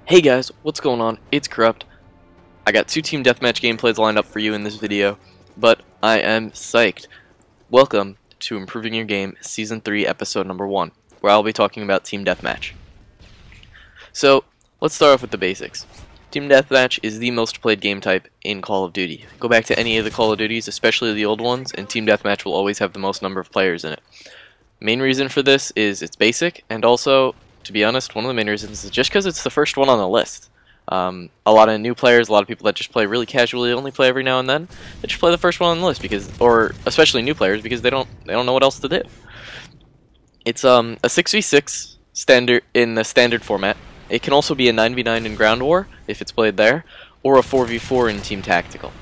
Hey guys, what's going on? It's Corrupt. I got two team deathmatch gameplays lined up for you in this video, but I am psyched. Welcome to Improving Your Game Season 3 Episode Number 1, where I'll be talking about team deathmatch. So, let's start off with the basics. Team deathmatch is the most played game type in Call of Duty. Go back to any of the Call of Duties, especially the old ones, and team deathmatch will always have the most number of players in it. Main reason for this is it's basic, and also, to be honest, one of the main reasons is just because it's the first one on the list. A lot of new players, a lot of people that just play really casually, only play every now and then, they just play the first one on the list because, or especially new players, because they don't know what else to do. It's a 6v6 standard in the standard format. It can also be a 9v9 in Ground War if it's played there, or a 4v4 in Team Tactical.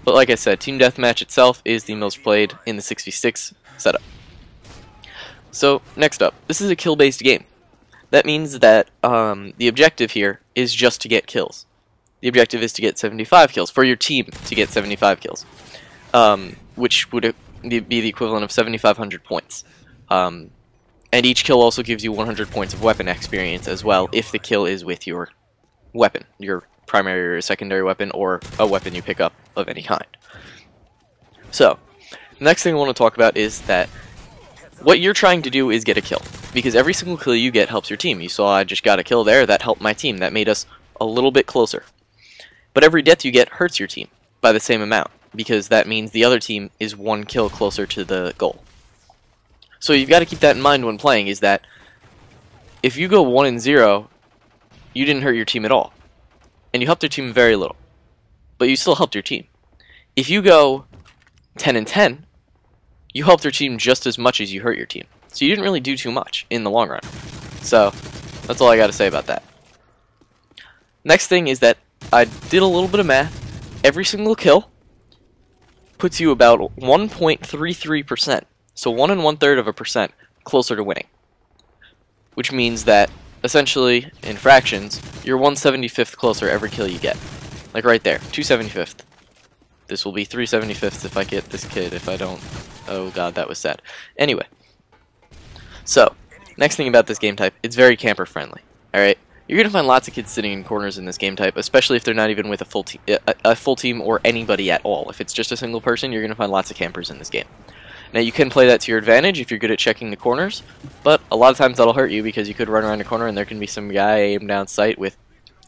But like I said, Team Deathmatch itself is the most played in the 6v6 setup. So next up, this is a kill-based game. That means that the objective here is just to get kills. The objective is to get 75 kills, for your team to get 75 kills, which would be the equivalent of 7,500 points. And each kill also gives you 100 points of weapon experience as well, if the kill is with your weapon, your primary or secondary weapon, or a weapon you pick up of any kind. So, the next thing I want to talk about is that what you're trying to do is get a kill, because every single kill you get helps your team. You saw I just got a kill there, that helped my team, that made us a little bit closer. But every death you get hurts your team by the same amount, because that means the other team is one kill closer to the goal. So you've got to keep that in mind when playing, is that if you go 1-0, you didn't hurt your team at all, and you helped your team very little, but you still helped your team. If you go 10-10, you helped your team just as much as you hurt your team. So you didn't really do too much in the long run. So, that's all I got to say about that. Next thing is that I did a little bit of math. Every single kill puts you about 1.33%. So 1 1/3% closer to winning. Which means that, essentially, in fractions, you're 1/75th closer every kill you get. Like right there, 2/75th. This will be 3/75ths if I get this kid. If I don't, oh god, that was sad. Anyway, so next thing about this game type, it's very camper friendly. All right, you're gonna find lots of kids sitting in corners in this game type, especially if they're not even with a full team or anybody at all. If it's just a single person, you're gonna find lots of campers in this game. Now you can play that to your advantage if you're good at checking the corners, but a lot of times that'll hurt you because you could run around a corner and there can be some guy aimed down sight with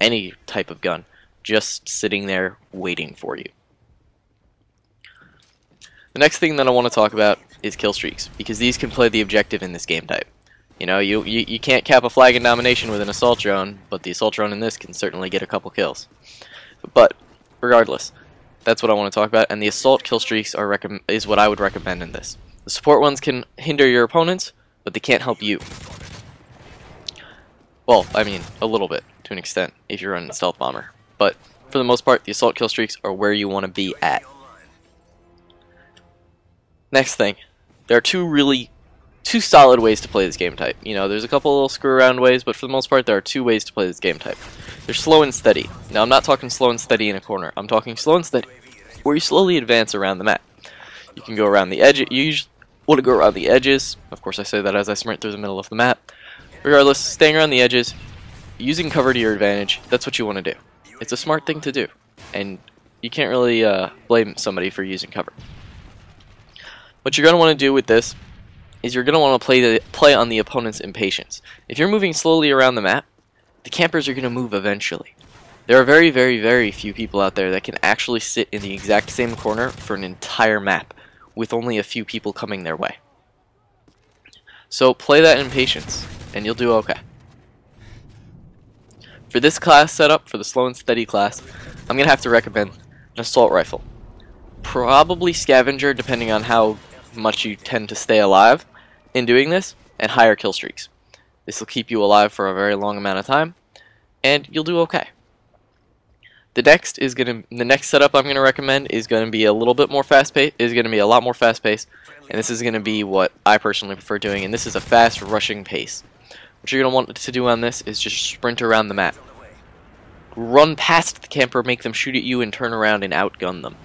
any type of gun, just sitting there waiting for you. The next thing that I want to talk about is kill streaks, because these can play the objective in this game type. You know, you can't cap a flag in domination with an assault drone, but the assault drone in this can certainly get a couple kills. But regardless, that's what I want to talk about, and the assault kill streaks is what I would recommend in this. The support ones can hinder your opponents, but they can't help you. Well, I mean, a little bit, to an extent, if you're running a stealth bomber. But for the most part, the assault kill streaks are where you want to be at. Next thing, there are two solid ways to play this game type. You know, there's a couple little screw around ways, but for the most part, there are two ways to play this game type. There's slow and steady. Now, I'm not talking slow and steady in a corner. I'm talking slow and steady, where you slowly advance around the map. You can go around the edge. You usually want to go around the edges. Of course, I say that as I sprint through the middle of the map. Regardless, staying around the edges, using cover to your advantage, that's what you want to do. It's a smart thing to do, and you can't really blame somebody for using cover. What you're going to want to do with this is you're going to want to play on the opponent's impatience. If you're moving slowly around the map, the campers are going to move eventually. There are very, very, very few people out there that can actually sit in the exact same corner for an entire map with only a few people coming their way. So play that in patience, and you'll do okay. For this class setup, for the slow and steady class, I'm going to have to recommend an assault rifle. Probably scavenger, depending on how much you tend to stay alive in doing this, and higher kill streaks. This will keep you alive for a very long amount of time, and you'll do okay. The next setup I'm going to recommend is going to be a little bit more fast-paced. Is going to be a lot more fast-paced, and this is going to be what I personally prefer doing. And this is a fast rushing pace. What you're going to want to do on this is just sprint around the map, run past the camper, make them shoot at you, and turn around and outgun them.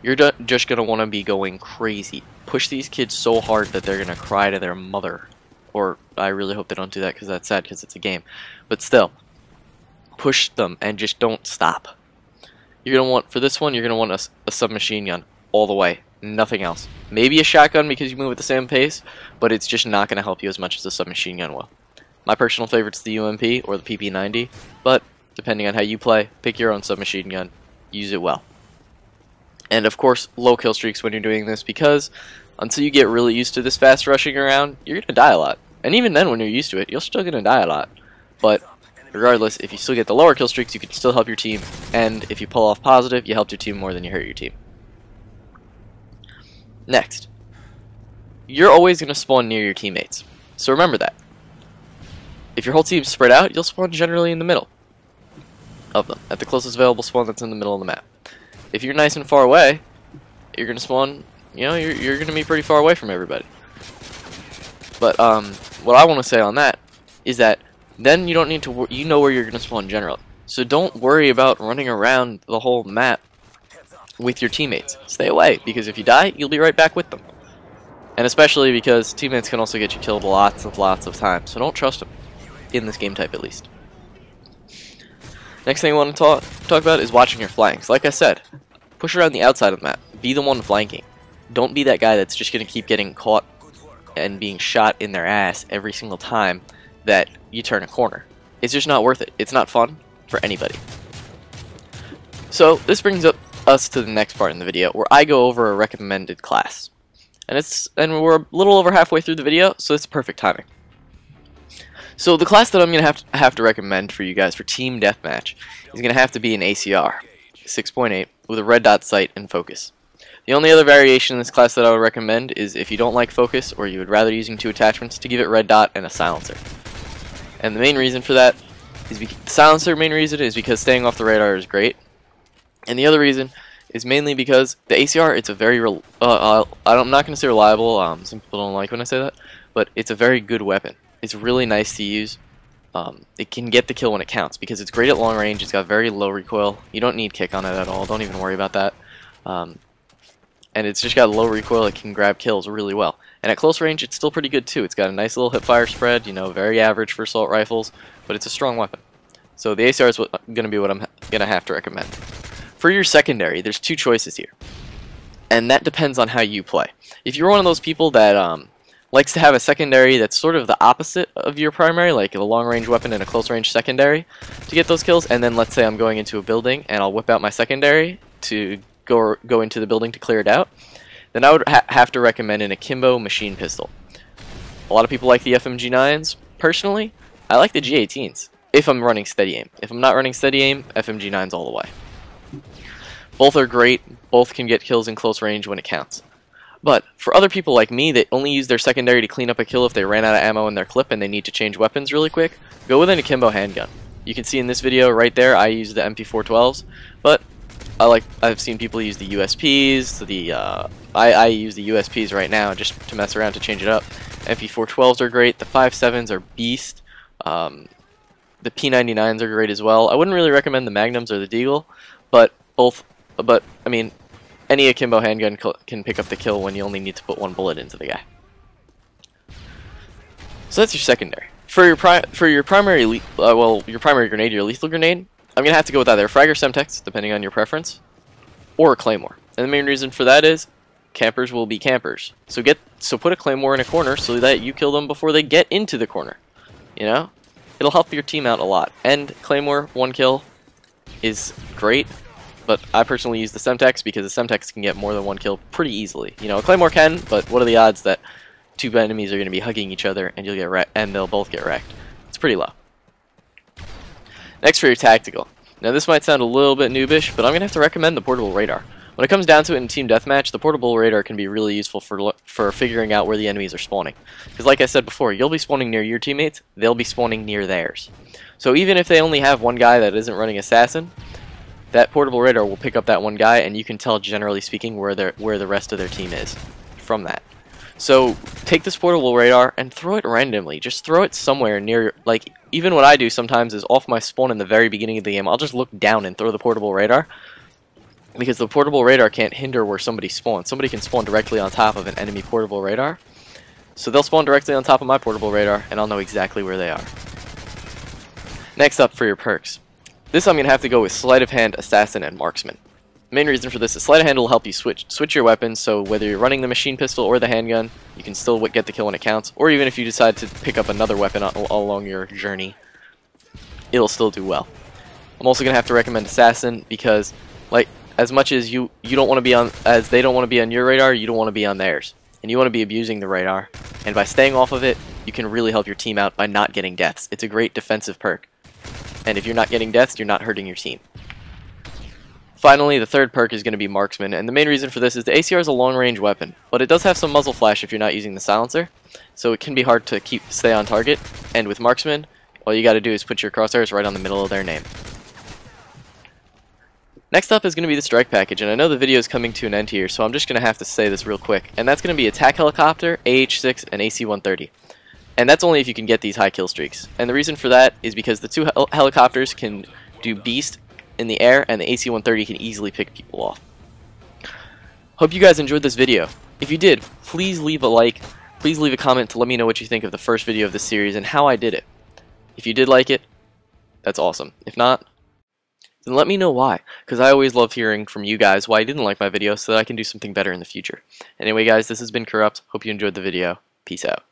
You're just going to want to be going crazy. Push these kids so hard that they're going to cry to their mother. Or, I really hope they don't do that because that's sad because it's a game. But still, push them and just don't stop. You're going to want, for this one, you're going to want a submachine gun all the way, nothing else. Maybe a shotgun because you move at the same pace, but it's just not going to help you as much as a submachine gun will. My personal favorite's the UMP or the PP90, but depending on how you play, pick your own submachine gun, use it well. And of course, low kill streaks when you're doing this, because until you get really used to this fast rushing around, you're going to die a lot. And even then, when you're used to it, you're still going to die a lot. But regardless, if you still get the lower kill streaks, you can still help your team, and if you pull off positive, you helped your team more than you hurt your team. Next, you're always going to spawn near your teammates, so remember that. If your whole team's spread out, you'll spawn generally in the middle of them, at the closest available spawn that's in the middle of the map. If you're nice and far away, you're going to spawn, you're going to be pretty far away from everybody. But what I want to say on that is that then you don't need to, you know where you're going to spawn generally. So don't worry about running around the whole map with your teammates. Stay away, because if you die, you'll be right back with them. And especially because teammates can also get you killed lots of times, so don't trust them, in this game type at least. Next thing I want to talk about is watching your flanks. Like I said, push around the outside of the map. Be the one flanking. Don't be that guy that's just going to keep getting caught and being shot in their ass every single time that you turn a corner. It's just not worth it. It's not fun for anybody. So this brings us to the next part in the video, where I go over a recommended class. And we're a little over halfway through the video, so it's perfect timing. So the class that I'm going to have to recommend for you guys for Team Deathmatch is going to have to be an ACR 6.8 with a red dot sight and focus. The only other variation in this class that I would recommend is if you don't like focus, or you would rather using 2 attachments, to give it red dot and a silencer. And the main reason for that is the silencer main reason is because staying off the radar is great. And the other reason is mainly because the ACR, it's a very, I'm not going to say reliable, some people don't like when I say that, but it's a very good weapon. It's really nice to use. It can get the kill when it counts, because it's great at long range, it's got very low recoil, you don't need kick on it at all, don't even worry about that. And it's just got low recoil, it can grab kills really well. And at close range, it's still pretty good too. It's got a nice little hipfire spread, very average for assault rifles, but it's a strong weapon. So the ACR is going to be what I'm going to have to recommend. For your secondary, there's 2 choices here. And that depends on how you play. If you're one of those people that likes to have a secondary that's sort of the opposite of your primary, like a long-range weapon and a close-range secondary to get those kills, and then let's say I'm going into a building and I'll whip out my secondary to go into the building to clear it out, then I would have to recommend an akimbo machine pistol. A lot of people like the FMG9s. Personally, I like the G18s if I'm running steady aim. If I'm not running steady aim, FMG9s all the way. Both are great, both can get kills in close range when it counts. But for other people like me that only use their secondary to clean up a kill if they ran out of ammo in their clip and they need to change weapons really quick, go with an akimbo handgun. You can see in this video right there, I use the MP412s, but I've seen people use the USPs, I use the USPs right now just to mess around to change it up. MP412s are great, the 5.7s are beast, the P99s are great as well. I wouldn't really recommend the Magnums or the Deagle, but I mean, any akimbo handgun can pick up the kill when you only need to put 1 bullet into the guy. So that's your secondary. For your primary grenade, your lethal grenade, I'm gonna have to go with either a frag or Semtex, depending on your preference, or a claymore. And the main reason for that is campers will be campers. So put a claymore in a corner so that you kill them before they get into the corner. It'll help your team out a lot. And claymore 1 kill is great. But I personally use the Semtex because the Semtex can get more than 1 kill pretty easily. A claymore can, but what are the odds that 2 enemies are going to be hugging each other and you'll get wrecked, and they'll both get wrecked? It's pretty low. Next, for your tactical. Now this might sound a little bit noobish, but I'm going to have to recommend the portable radar. When it comes down to it in Team Deathmatch, the portable radar can be really useful for figuring out where the enemies are spawning. Because like I said before, you'll be spawning near your teammates, they'll be spawning near theirs. So even if they only have 1 guy that isn't running Assassin, that portable radar will pick up that 1 guy, and you can tell, generally speaking, where the rest of their team is from that. So take this portable radar and throw it randomly. Just throw it somewhere near, like, even what I do sometimes is off my spawn in the very beginning of the game, I'll just look down and throw the portable radar, because the portable radar can't hinder where somebody spawns. Somebody can spawn directly on top of an enemy portable radar, so they'll spawn directly on top of my portable radar, and I'll know exactly where they are. Next up, for your perks. This I'm going to have to go with Sleight of Hand, Assassin, and Marksman. The main reason for this is Sleight of Hand will help you switch your weapons, so whether you're running the machine pistol or the handgun, you can still get the kill when it counts, or even if you decide to pick up another weapon all along your journey, it'll still do well. I'm also going to have to recommend Assassin because, like, as much as you don't want to be on, as they don't want to be on your radar, you don't want to be on theirs. And you want to be abusing the radar. And by staying off of it, you can really help your team out by not getting deaths. It's a great defensive perk. And if you're not getting deaths, you're not hurting your team. Finally, the third perk is going to be Marksman, and the main reason for this is the ACR is a long-range weapon, but it does have some muzzle flash if you're not using the silencer, so it can be hard to stay on target, and with Marksman, all you got to do is put your crosshairs right on the middle of their name. Next up is going to be the strike package, and I know the video is coming to an end here, so I'm just going to have to say this real quick, and that's going to be Attack Helicopter, AH-6, and AC-130. And that's only if you can get these high kill streaks. And the reason for that is because the two helicopters can do Beast in the air, and the AC-130 can easily pick people off. Hope you guys enjoyed this video. If you did, please leave a like, please leave a comment to let me know what you think of the first video of this series and how I did it. If you did like it, that's awesome. If not, then let me know why, because I always love hearing from you guys why you didn't like my video so that I can do something better in the future. Anyway guys, this has been Corrupt. Hope you enjoyed the video. Peace out.